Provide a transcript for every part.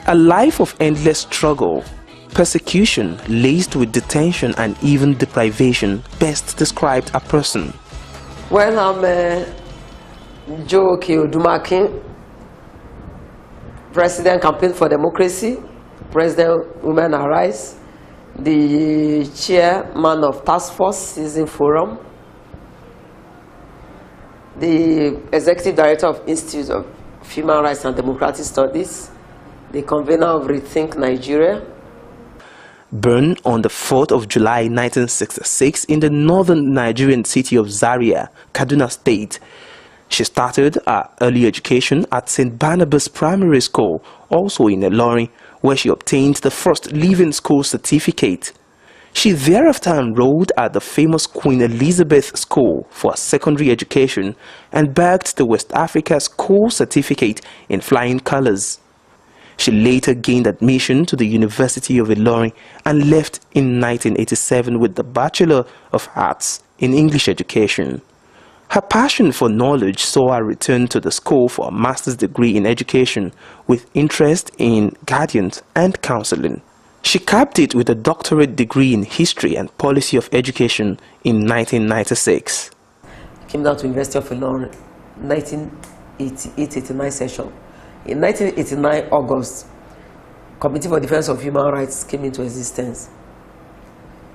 A life of endless struggle, persecution laced with detention and even deprivation best described a person. Well, I'm Okei-Odumakin, President Campaign for Democracy, President Women Arise, the Chairman of Task Force Season Forum, the Executive Director of Institute of Human Rights and Democratic Studies, the convener of Rethink Nigeria. Born on the 4th of July 1966 in the northern Nigerian city of Zaria, Kaduna State, she started her early education at St. Barnabas Primary School, also in Ilorin, where she obtained the first leaving school certificate. She thereafter enrolled at the famous Queen Elizabeth School for secondary education and bagged the West Africa School Certificate in flying colors. She later gained admission to the University of Ilorin and left in 1987 with the Bachelor of Arts in English Education. Her passion for knowledge saw her return to the school for a master's degree in education with interest in guidance and counseling. She capped it with a doctorate degree in history and policy of education in 1996. I came down to University of Ilorin 1988-89 session. In 1989 August, Committee for Defense of Human Rights came into existence.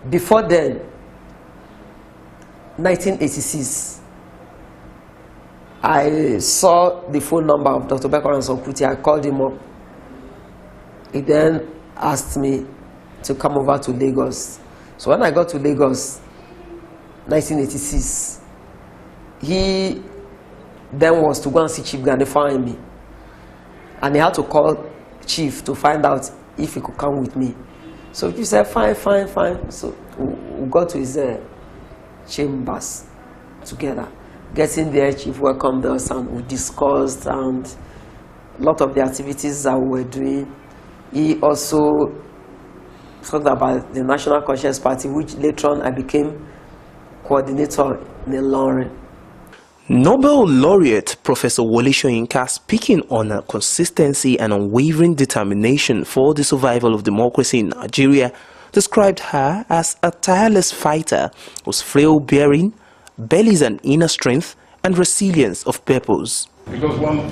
Before then, 1986, I saw the phone number of Dr. Bekoran Sonkuti. I called him up. He then asked me to come over to Lagos. So when I got to Lagos, 1986, he then was to go and see Chief Ganefa and me. And he had to call Chief to find out if he could come with me. So Chief said, fine, fine, fine. So we got to his chambers together. Getting there, Chief welcomed us and we discussed and a lot of the activities that we were doing. He also talked about the National Conscience Party, which later on I became coordinator in Ilorin. Nobel laureate Professor Wole Soyinka, speaking on her consistency and unwavering determination for the survival of democracy in Nigeria, described her as a tireless fighter whose frail bearing bellies an inner strength and resilience of purpose. Because one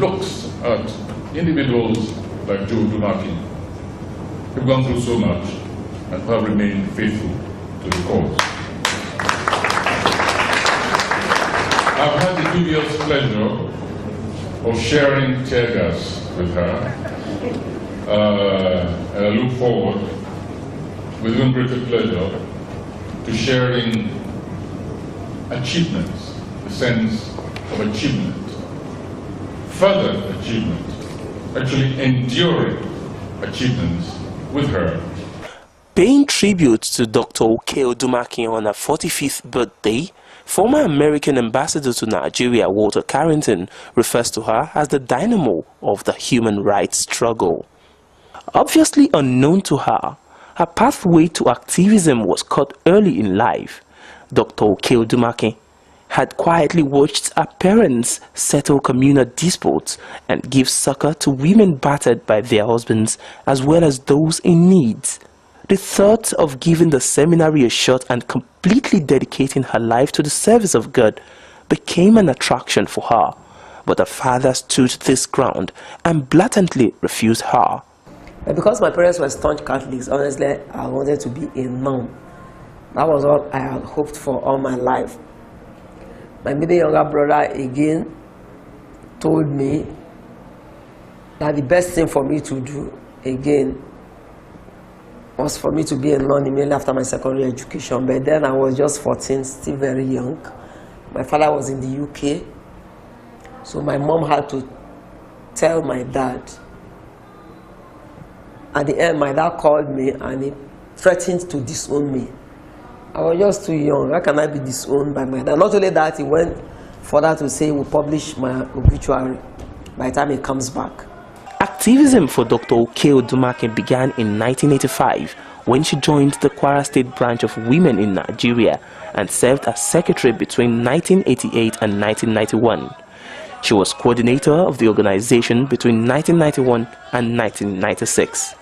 looks at individuals like Joe Odumakin, who've gone through so much and who have remained faithful to the cause. I've had the dubious pleasure of sharing tear gas with her. And I look forward with even greater pleasure to sharing achievements, the sense of achievement, further achievement, actually enduring achievements with her. Paying tribute to Dr. Okei-Odumakin on her 45th birthday, former American ambassador to Nigeria, Walter Carrington, refers to her as the dynamo of the human rights struggle. Obviously unknown to her, her pathway to activism was cut early in life. Dr. Okei-Odumakin had quietly watched her parents settle communal disputes and give succor to women battered by their husbands as well as those in need. The thought of giving the seminary a shot and completely dedicating her life to the service of God became an attraction for her, but her father stood this ground and blatantly refused her. Because my parents were staunch Catholics, honestly, I wanted to be a nun. That was all I had hoped for all my life. My middle younger brother again told me that the best thing for me to do again was for me to be a nun immediately after my secondary education. But then I was just 14, still very young. My father was in the UK. So my mom had to tell my dad. At the end, my dad called me and he threatened to disown me. I was just too young. How can I be disowned by my dad? Not only that, he went further to say he will publish my obituary by the time he comes back. Activism for Dr. Okei-Odumakin began in 1985 when she joined the Kwara State branch of Women in Nigeria and served as secretary between 1988 and 1991. She was coordinator of the organization between 1991 and 1996.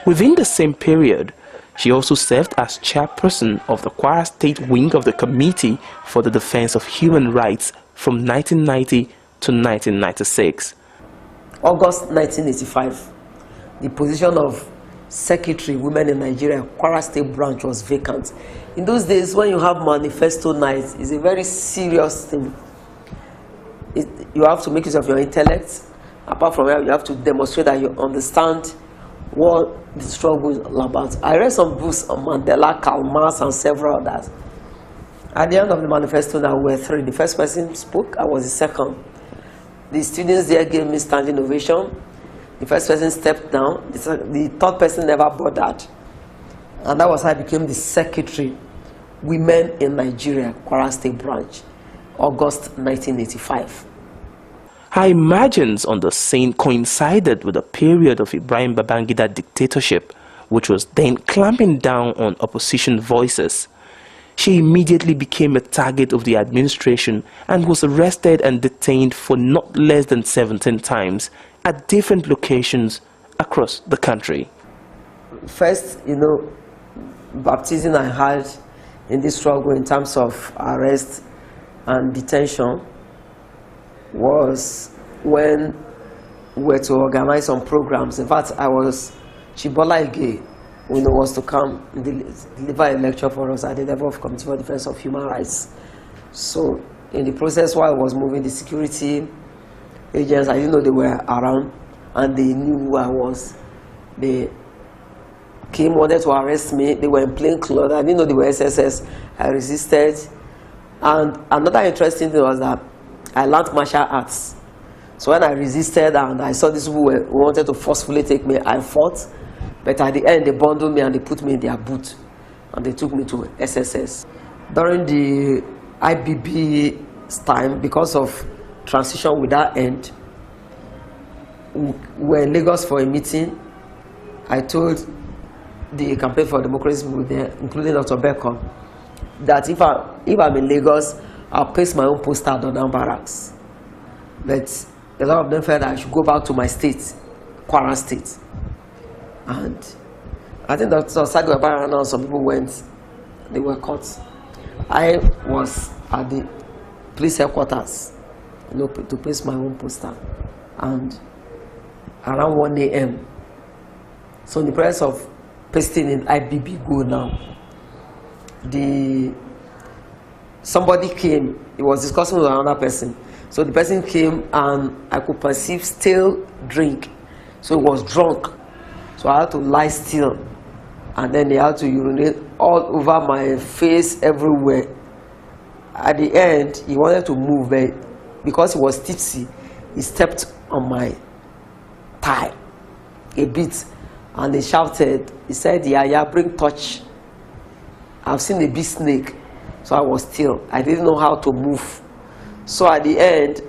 Within the same period, she also served as chairperson of the Kwara State Wing of the Committee for the Defense of Human Rights from 1990 to 1996. August 1985, the position of Secretary Women in Nigeria, Kwara State branch, was vacant. In those days, when you have manifesto nights, it's a very serious thing. You have to make use of your intellect. Apart from that, you have to demonstrate that you understand what the struggle is all about. I read some books on Mandela, Karl Marx, and several others. At the end of the manifesto, there were three. The first person spoke, I was the second. The students there gave me standing ovation. The first person stepped down. The third person never bothered. And that was how I became the Secretary, Women in Nigeria, Kwara State Branch, August 1985. Her emergence on the scene coincided with a period of Ibrahim Babangida dictatorship, which was then clamping down on opposition voices. She immediately became a target of the administration and was arrested and detained for not less than 17 times at different locations across the country. First, baptism I had in this struggle in terms of arrest and detention was when we were to organize some programs. In fact, Chibola Ige, was to come deliver a lecture for us at the level of Committee for Defense of Human Rights. So in the process, while I was moving, the security agents, I didn't know they were around, and they knew who I was. They came, wanted to arrest me. They were in plain clothes. I didn't know they were SSS. I resisted. And another interesting thing was that I learned martial arts. So when I resisted and I saw these people who wanted to forcefully take me, I fought. But at the end, they bundled me and they put me in their boot. And they took me to SSS. During the IBB's time, because of transition without end, we were in Lagos for a meeting. I told the Campaign for Democracy there, including Dr. Beckham, that if I'm in Lagos, I'll paste my own poster at Down Barracks. But a lot of them felt I should go back to my state, Kwara State. And I think Dr. Sagwe Barana and some people went, they were caught. I was at the police headquarters, to paste my own poster. And around 1 a.m., so in the process of pasting in IBB Go now, somebody came, he was discussing with another person. So the person came and I could perceive stale drink. So he was drunk. So I had to lie still. And then they had to urinate all over my face, everywhere. At the end, he wanted to move, but because he was tipsy, he stepped on my thigh a bit. And he shouted, he said, yeah, bring touch. I've seen a big snake. So I was still. I didn't know how to move. So at the end,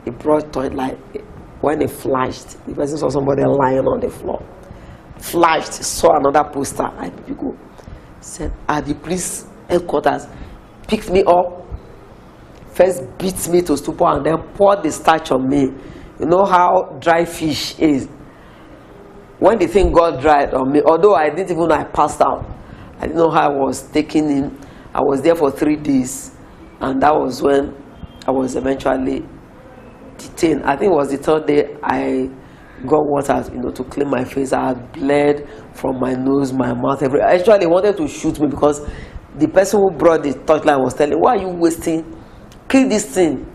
he brought touch, like when he flashed, the person saw somebody lying on the floor. Flashed, saw another poster. I go, said, at the police headquarters, picked me up, first beat me to stupor and then poured the starch on me. You know how dry fish is. When the thing got dried on me, although I didn't even know I passed out, I didn't know how I was taken in. I was there for 3 days, and that was when I was eventually detained. I think it was the 3rd day I got water, to clean my face. I had bled from my nose, my mouth, everywhere. Actually, they wanted to shoot me because the person who brought the torchlight was telling, why are you wasting? Kill this thing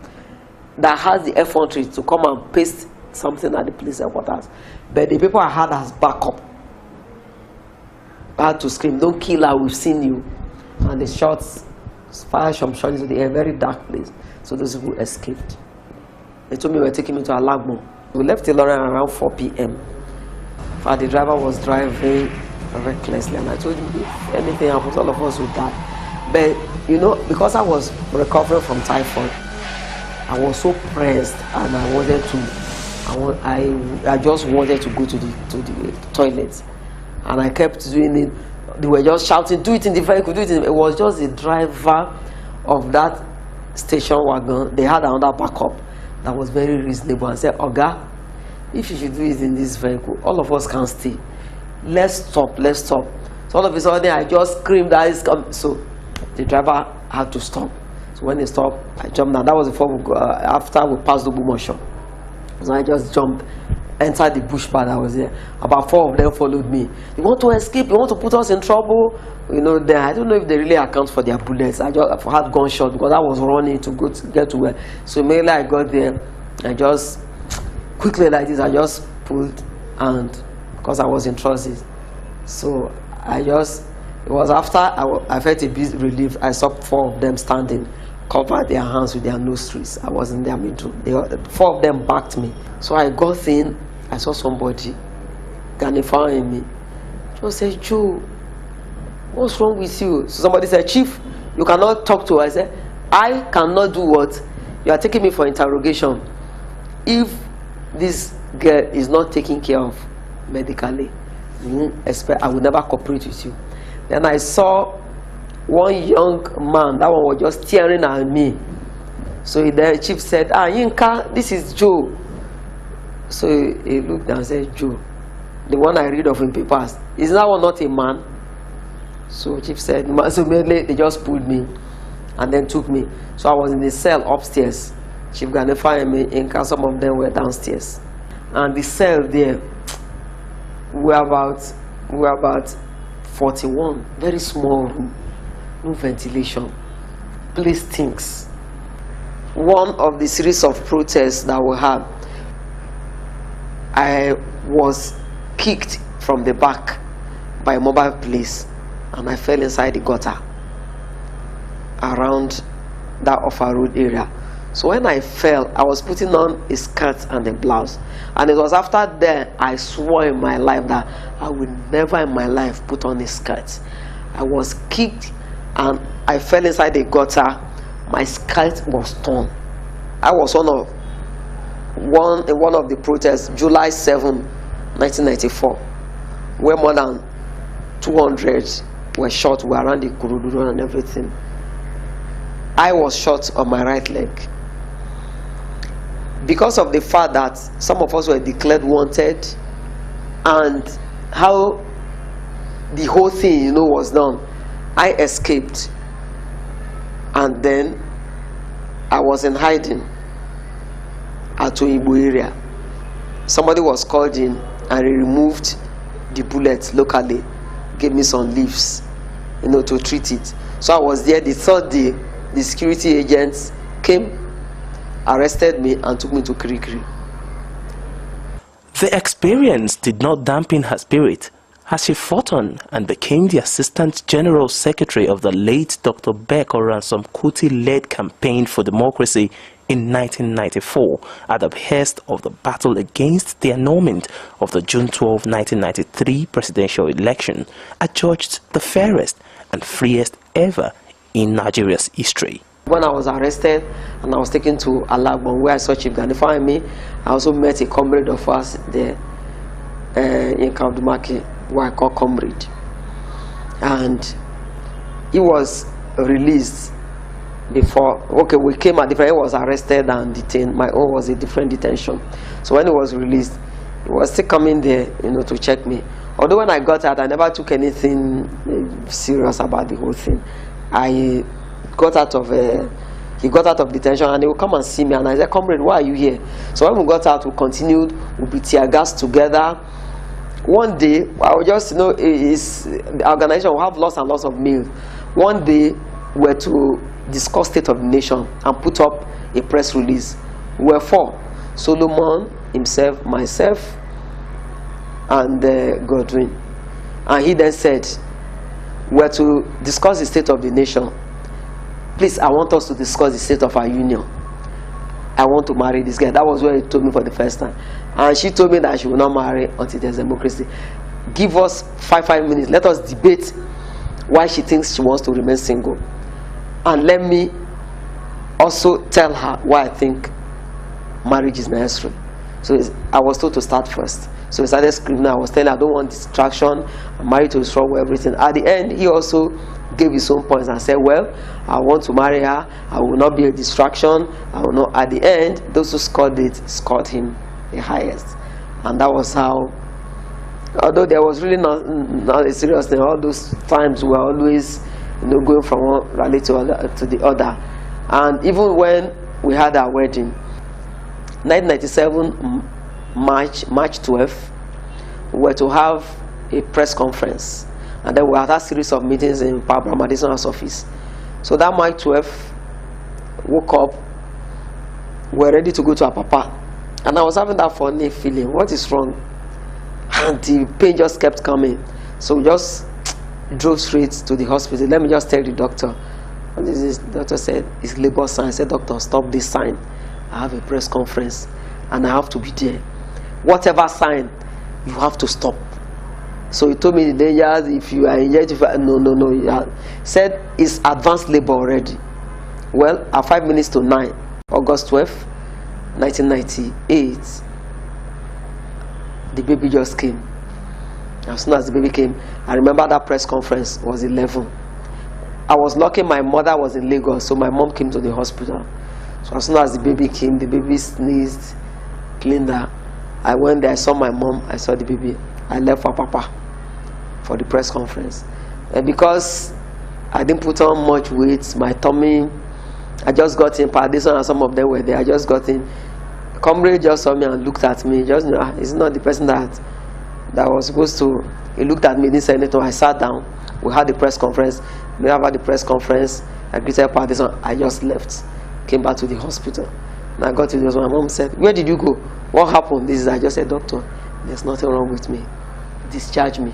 that has the effrontery to come and paste something at the police headquarters. But the people I had as backup, I had to scream, don't kill her, we've seen you. And the shots, fired some shots into the air, very dark place. So those people escaped. They told me they were taking me to Alagmo. We left Ilorin around 4 p.m. The driver was driving recklessly, and I told him, if anything happens, all of us will die. But, because I was recovering from typhoid, I was so pressed, and I wanted to, I just wanted to go to the toilet. And I kept doing it. They were just shouting, do it in the vehicle, do it in the... It was just the driver of that station wagon. They had another backup. that was very reasonable and said, Oga, if you should do it in this vehicle, all of us can stay. Let's stop, let's stop. So all of a sudden, I just screamed that it's coming. So the driver had to stop. So when they stopped, I jumped down. That was after we passed the Bumotion. So I just jumped, entered the bush path that was there. About 4 of them followed me. You want to escape? You want to put us in trouble? You know, I don't know if they really account for their bullets. I just had gunshot because I was running to get to where. So immediately I got there, I just quickly like this, I just pulled, and because I was in trousers. So it was after I felt a bit relieved. I saw 4 of them standing, covered their hands with their nostrils. I was in their middle. 4 of them backed me. So I got in, I saw somebody ganifying me. Just said, Joe, what's wrong with you? So somebody said, Chief, you cannot talk to her. I said, I cannot do what? You are taking me for interrogation. If this girl is not taken care of medically, I will never cooperate with you. Then I saw one young man, that one was just staring at me. So the chief said, Yinka, this is Joe. So he looked and said, Joe, the one I read of in papers, is that one not a man? So chief said, so immediately they just pulled me and then took me. So I was in the cell upstairs. Chief Ganifa and me, Yinka, some of them were downstairs. And the cell there, we were about 41, very small room, no ventilation, place stinks. One of the series of protests that we had, I was kicked from the back by a mobile police, and I fell inside the gutter around that Offa Road area. So when I fell, I was putting on a skirt and a blouse. And it was after that I swore in my life that I would never in my life put on a skirt. I was kicked and I fell inside the gutter. My skirt was torn. I was in one of the protests, July 7, 1994, where more than 200 were shot, were around the Kuruduru and everything. I was shot on my right leg. Because of the fact that some of us were declared wanted and how the whole thing, was done, I escaped. And then I was in hiding at Oyibo area. Somebody was called in and he removed the bullet locally, gave me some leaves, to treat it. So I was there. The third day, the security agents came, arrested me, and took me to Kirikiri. The experience did not dampen her spirit as she fought on and became the Assistant General Secretary of the late Dr. Beko Ransom Kuti-led Campaign for Democracy in 1994 at the behest of the battle against the annulment of the June 12, 1993 presidential election, adjudged the fairest and freest ever in Nigeria's history. When I was arrested and I was taken to Alagbon, where I saw Chief Ganifa me, I also met a comrade of us there in Okei-Odumakin, who I call comrade. And he was released before. Okay, we came at different. He was arrested and detained. My own was a different detention. So when he was released, he was still coming there, to check me. Although when I got out, I never took anything serious about the whole thing. He got out of detention and he would come and see me, and I said, comrade, why are you here? So when we got out, we continued, we be tear gas together. One day, I was just, the organization will have lots and lots of meals. One day, we were to discuss state of the nation and put up a press release. We were 4, Solomon, himself, myself, and Godwin. And he then said, we were to discuss the state of the nation. Please, I want us to discuss the state of our union. I want to marry this guy. That was what he told me for the first time. And she told me that she will not marry until there's democracy. Give us 5 minutes. Let us debate why she thinks she wants to remain single. And let me also tell her why I think marriage is necessary. So I was told to start first. So he started screaming. I was telling him, I don't want distraction. I'm married to a strong, everything. At the end, he also gave his own points and said, well, I want to marry her. I will not be a distraction. I will not. At the end, those who scored it scored him the highest. And that was how, although there was really not a serious thing, all those times we were always, going from one rally to the other. And even when we had our wedding, 1997 March 12th, we were to have a press conference, and then we had that series of meetings in Barbara Madison's office. So that March 12th, woke up, we were ready to go to our papa, and I was having that funny feeling, what is wrong? And the pain just kept coming. So we just drove straight to the hospital. Let me just tell the doctor. What is this? The doctor said, it's labor sign. I said, doctor, stop this sign. I have a press conference and I have to be there. Whatever sign, you have to stop. So he told me the dangers, if you are injected, no. He said it's advanced labor already. Well, at 5 minutes to 9, August 12th, 1998, the baby just came. As soon as the baby came, I remember that press conference was 11. I was lucky my mother was in Lagos, so my mom came to the hospital. So as soon as the baby came, the baby sneezed, cleaned her. I went there, I saw my mom, I saw the baby. I left for papa for the press conference. And because I didn't put on much weight, my tummy, I just got in, Paradison and some of them were there, I just got in. Comrade just saw me and looked at me, just, it's not the person that was supposed to. He looked at me, didn't say anything. I sat down, we had the press conference. We had the press conference, I greeted Paradison, I just left, came back to the hospital. And I got to the hospital, my mom said, where did you go? What happened? I just said, doctor, there's nothing wrong with me. Discharge me.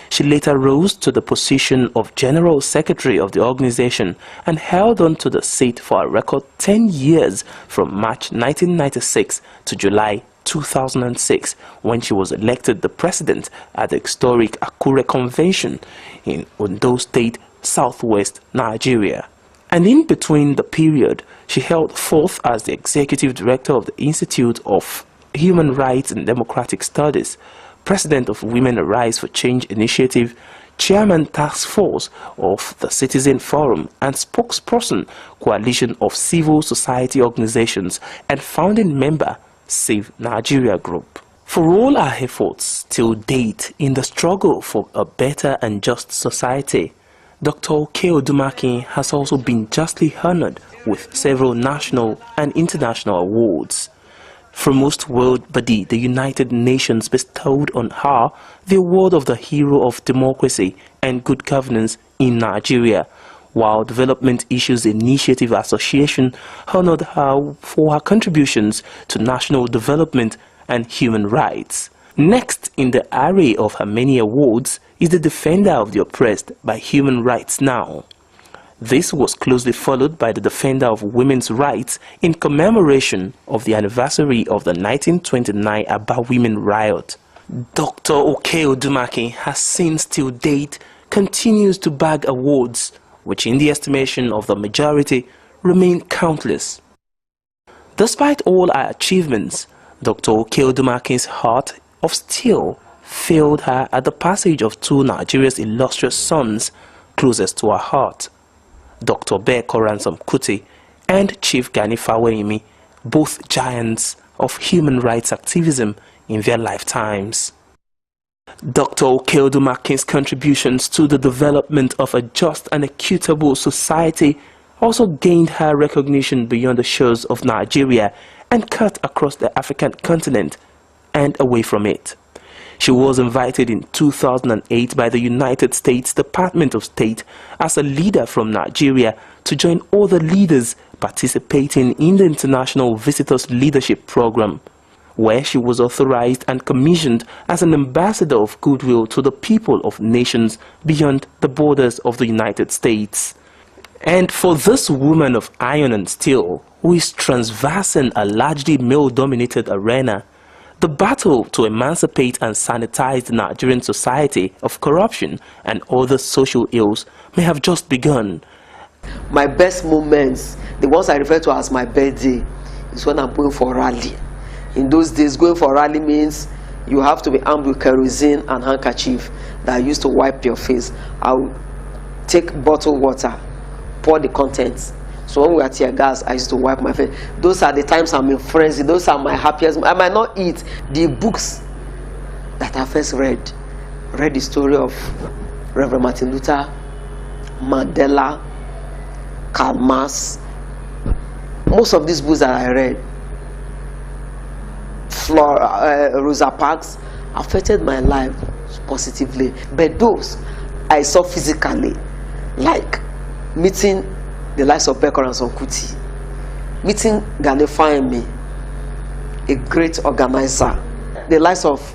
She later rose to the position of General Secretary of the organization and held on to the seat for a record 10 years from March 1996 to July 2006, when she was elected the president at the historic Akure Convention in Ondo State, southwest Nigeria. And in between the period, she held forth as the executive director of the Institute of Human Rights and Democratic Studies, president of Women Arise for Change Initiative, chairman task force of the Citizen Forum, and spokesperson coalition of civil society organizations, and founding member Save Nigeria Group. For all our efforts till date in the struggle for a better and just society, Dr. Okei-Odumakin has also been justly honored with several national and international awards. Foremost world body, the United Nations, bestowed on her the award of the Hero of Democracy and Good Governance in Nigeria, while Development Issues Initiative Association honored her for her contributions to national development and human rights. Next in the array of her many awards is the Defender of the Oppressed by Human Rights Now. This was closely followed by the Defender of Women's Rights in commemoration of the anniversary of the 1929 Aba Women Riot. Dr. Okei-Odumakin has since till date continues to bag awards, which in the estimation of the majority remain countless. Despite all her achievements, Dr. Okei-Odumakin's heart of steel failed her at the passage of two Nigeria's illustrious sons closest to her heart, Dr. Beko Ransom Kuti and Chief Gani Fawemi, both giants of human rights activism in their lifetimes. Dr. Okei-Odumakin's contributions to the development of a just and equitable society also gained her recognition beyond the shores of Nigeria and cut across the African continent and away from it. She was invited in 2008 by the United States Department of State as a leader from Nigeria to join other leaders participating in the International Visitors Leadership Program, where she was authorized and commissioned as an ambassador of goodwill to the people of nations beyond the borders of the United States. And for this woman of iron and steel, who is transversing a largely male-dominated arena, the battle to emancipate and sanitize the Nigerian society of corruption and other social ills may have just begun. My best moments, the ones I refer to as my birthday, is when I'm going for rally. In those days, going for rally means you have to be armed with kerosene and handkerchief that I used to wipe your face. I would take bottled water, pour the contents. So when we are tear gas, I used to wipe my face. Those are the times I'm in frenzy. Those are my happiest. I might not eat. The books that I first read the story of Reverend Martin Luther, Mandela, Karl Marx. Most of these books that I read, Rosa Parks, affected my life positively. But those I saw physically, like meeting the likes of Bekor and Sonkuti, meeting Gane Fahimi, a great organizer, the likes of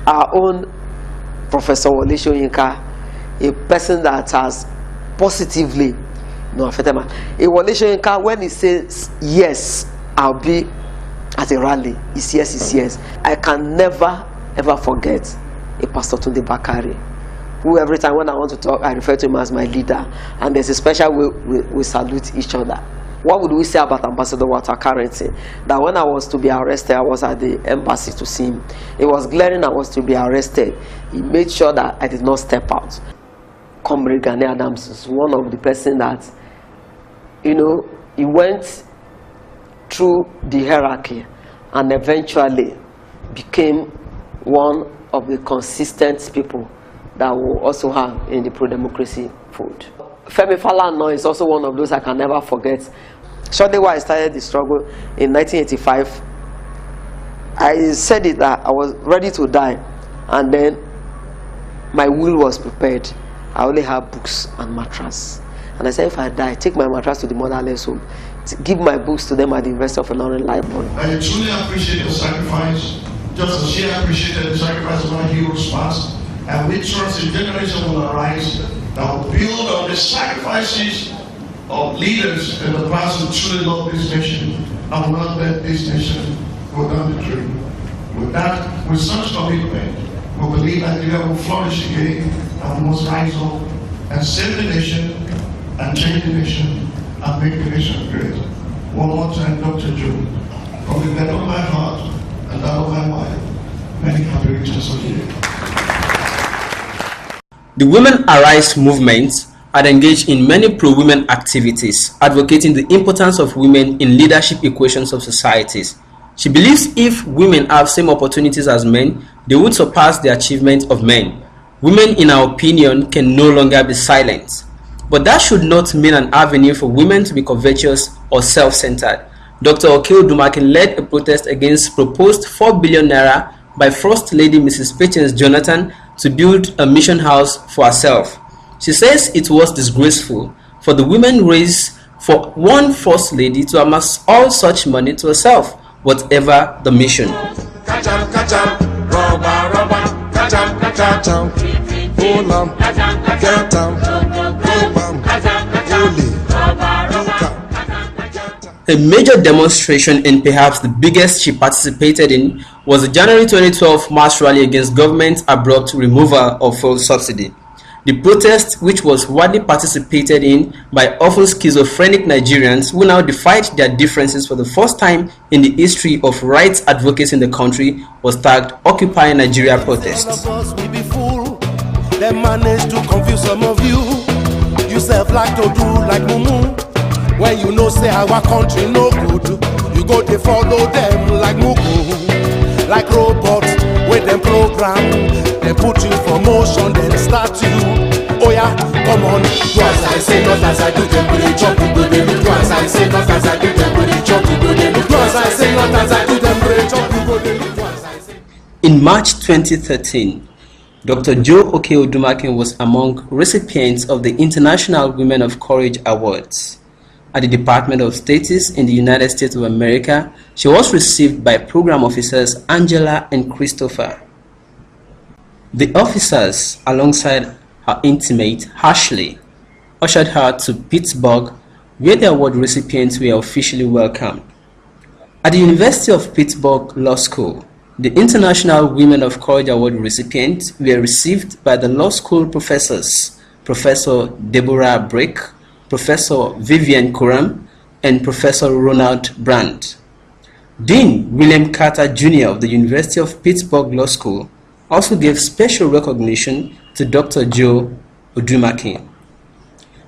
our own Professor Wole Soyinka, a person that has positively affected my. A Wole Soyinka, when he says yes, I'll be at a rally, it's yes, it's yes. I can never ever forget a Pastor Tunde Bakare, who every time when I want to talk, I refer to him as my leader, and there's a special way we salute each other. What would we say about Ambassador Walter Currency? That when I was to be arrested, I was at the embassy to see him. It was glaring I was to be arrested. He made sure that I did not step out. Comrade Gani Adams is one of the person that, he went through the hierarchy and eventually became one of the consistent people that will also have in the pro-democracy fold. Femi Falana is also one of those I can never forget. Shortly while I started the struggle in 1985, I said it that I was ready to die, and then my will was prepared. I only have books and mattress. And I said, if I die, take my mattress to the motherless home, give my books to them at the University of Ilorin Library. I truly appreciate your sacrifice, just as she appreciated the sacrifice of our heroes past, and we trust a generation will arise that will build on the sacrifices of leaders in the past who truly love this nation and will not let this nation go down the drain. With that, with such commitment, we believe Nigeria will flourish again and we must rise up and save the nation and change the nation and make the nation great. One more time, Dr. Joe, from the depth of my heart and that of my wife, many happy returns of the year. The Women Arise movement had engaged in many pro-women activities, advocating the importance of women in leadership equations of societies. She believes if women have same opportunities as men, they would surpass the achievements of men. Women, in our opinion, can no longer be silent. But that should not mean an avenue for women to be covetous or self-centered. Dr. Okei-Odumakin led a protest against proposed 4 billion naira by First Lady Mrs. Patience Jonathan to build a mission house for herself. She says it was disgraceful for the women race for one First Lady to amass all such money to herself, whatever the mission. A major demonstration, and perhaps the biggest she participated in, was the January 2012 mass rally against government's abrupt removal of fuel subsidy. The protest, which was widely participated in by often schizophrenic Nigerians who now defied their differences for the first time in the history of rights advocacy in the country, was tagged Occupy Nigeria Protest. They managed to confuse some of you. Yourself like to do like mumu. When you know say our country no good, you go to follow them like mugu. Like robots with them program, they put you for motion, then start you. Oh yeah, come on. Do as I say, not as I do, them go they chop, you go they look. Do as I say, not as I do, them go they chop, you go they look. Do as I say, not as I do, them go they chop, you go they look. Do as I say. In March 2013, Dr. Joe Okei-Odumakin was among recipients of the International Women of Courage Awards. At the Department of Status in the United States of America, she was received by program officers Angela and Christopher. The officers, alongside her intimate Ashley, ushered her to Pittsburgh, where the award recipients were officially welcomed. At the University of Pittsburgh Law School, the International Women of Courage Award recipients were received by the law school professors, Professor Deborah Brick, Professor Vivian Kuram, and Professor Ronald Brandt. Dean William Carter Jr. of the University of Pittsburgh Law School also gave special recognition to Dr. Joe Odumakin.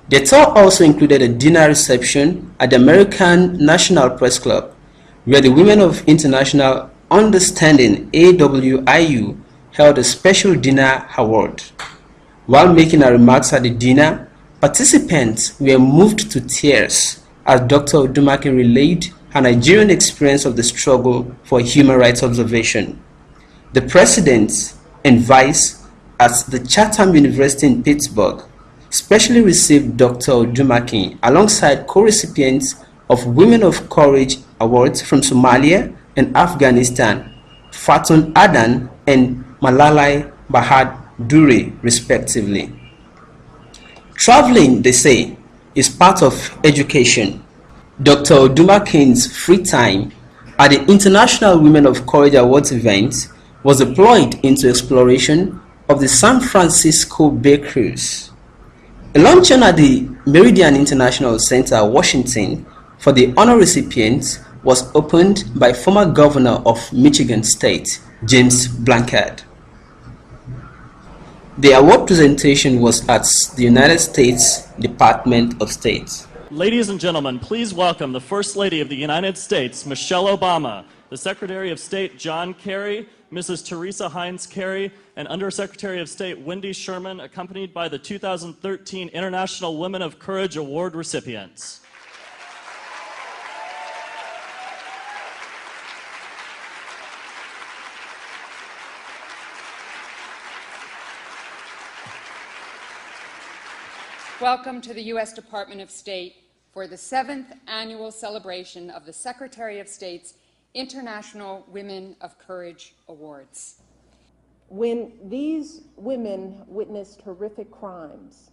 The tour also included a dinner reception at the American National Press Club, where the Women of International Understanding AWIU held a special dinner award. While making her remarks at the dinner, participants were moved to tears as Dr. Odumakin relayed her Nigerian experience of the struggle for human rights observation. The president and vice at the Chatham University in Pittsburgh specially received Dr. Odumakin alongside co-recipients of Women of Courage Awards from Somalia and Afghanistan, Fatun Adan and Malalai Bahadur, respectively. Traveling, they say, is part of education. Dr. Odumakin's free time at the International Women of Courage Awards event was deployed into exploration of the San Francisco Bay Cruise. A luncheon at the Meridian International Center, Washington, for the honor recipients was opened by former governor of Michigan State, James Blanchard. The award presentation was at the United States Department of State. Ladies and gentlemen, please welcome the First Lady of the United States, Michelle Obama, the Secretary of State, John Kerry, Mrs. Teresa Heinz Kerry, and Undersecretary of State Wendy Sherman, accompanied by the 2013 International Women of Courage Award recipients. Welcome to the U.S. Department of State for the 7th annual celebration of the Secretary of State's International Women of Courage Awards. When these women witnessed horrific crimes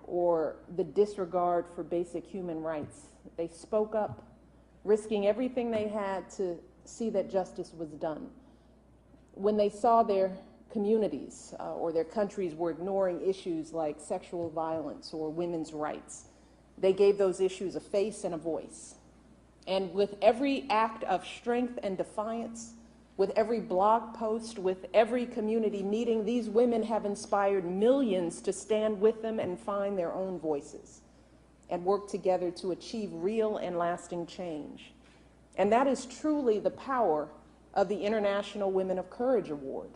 or the disregard for basic human rights, they spoke up, risking everything they had to see that justice was done. When they saw their communities or their countries were ignoring issues like sexual violence or women's rights, they gave those issues a face and a voice. And with every act of strength and defiance, with every blog post, with every community meeting, these women have inspired millions to stand with them and find their own voices and work together to achieve real and lasting change. And that is truly the power of the International Women of Courage Award.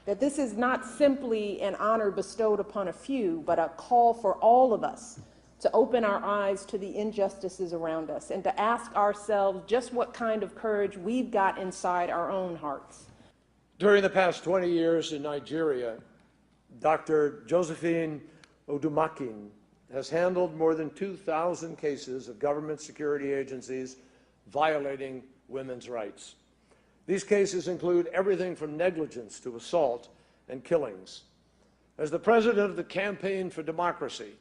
That this is not simply an honor bestowed upon a few, but a call for all of us to open our eyes to the injustices around us and to ask ourselves just what kind of courage we've got inside our own hearts. During the past 20 years in Nigeria, Dr. Josephine Odumakin has handled more than 2,000 cases of government security agencies violating women's rights. These cases include everything from negligence to assault and killings. As the president of the Campaign for Democracy,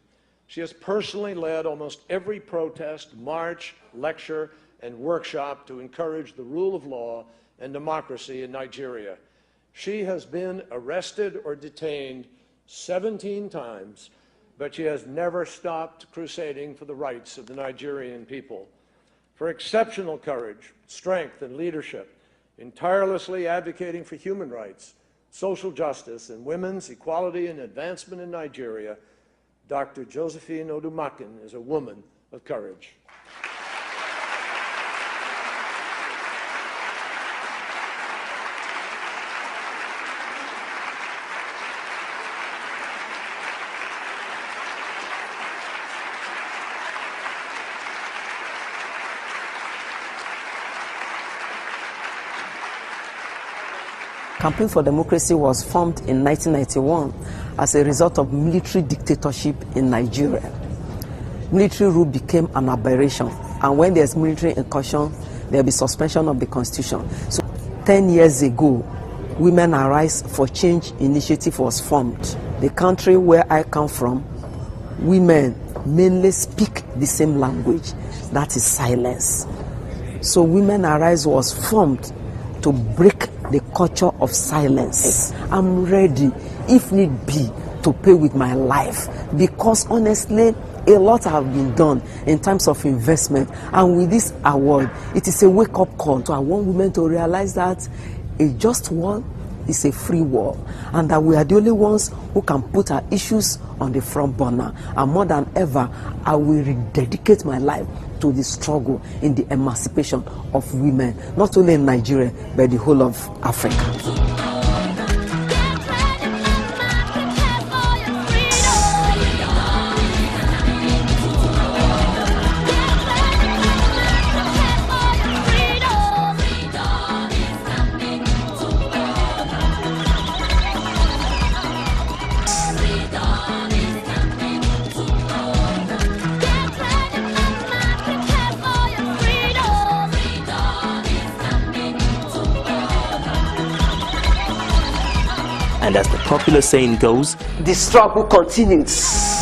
she has personally led almost every protest, march, lecture, and workshop to encourage the rule of law and democracy in Nigeria. She has been arrested or detained 17 times, but she has never stopped crusading for the rights of the Nigerian people. For exceptional courage, strength, and leadership in tirelessly advocating for human rights, social justice, and women's equality and advancement in Nigeria, Dr. Josephine Odumakin is a woman of courage. Campaign for Democracy was formed in 1991 as a result of military dictatorship in Nigeria. Military rule became an aberration, and when there's military incursion, there'll be suspension of the constitution. So 10 years ago, Women Arise for Change initiative was formed. The country where I come from, women mainly speak the same language, that is silence. So Women Arise was formed to break the culture of silence. I'm ready, if need be, to pay with my life, because honestly, a lot have been done in terms of investment. And with this award, it is a wake-up call. So I want women to realize that a just war is a free war, and that we are the only ones who can put our issues on the front burner. And more than ever, I will rededicate my life to the struggle in the emancipation of women, not only in Nigeria, but the whole of Africa. And as the popular saying goes, the struggle continues.